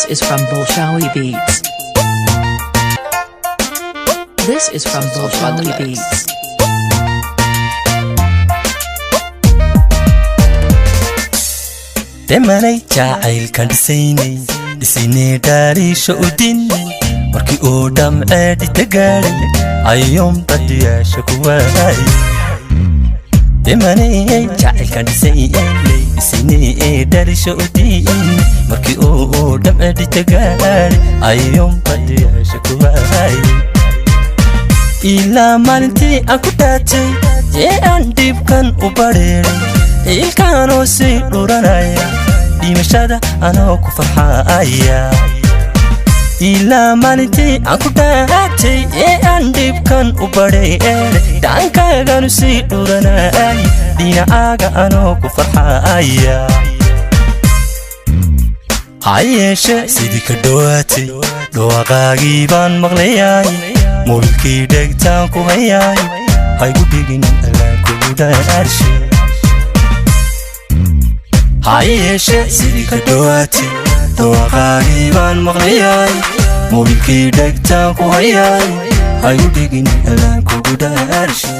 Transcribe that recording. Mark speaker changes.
Speaker 1: This is from Bolshawi Beats. This is from Bolshawi Beats.
Speaker 2: demanay jacaylkan dhisaynay dhaariisha u dinay markii uu dhamceedhi tagaadhay ayuun badiyaasha ku waayay demanay jacaylkan dhisaynay dhaariisha u dinay markii uu dhamceedhi tagaadhay ayuun badiyaasha ku waayay ilaa maalintii aan ku dhaatay ee aan dhibkan u badheeray ilkaanoo sii dhuranaya dhimashada anoo ku farxaya ilaa maalintii aan ku dhaatay ee aan dhibkan u badheeray dhaankaaganu sii dhuranaya dhinacaaga anoo ku farxaya ha yeeshe sidii ka dhowaatay dhawaaqaagii baan maqlayay mulkii dhegtaan ku hayay haygu dhigin allaan kugu dhaarshe ha yeeshe sidii ka dhowaatay dhawaaqaagii baan maqlayay mulkii dhegtaan ku hayay haygu dhigin allaan kugu dhaarshe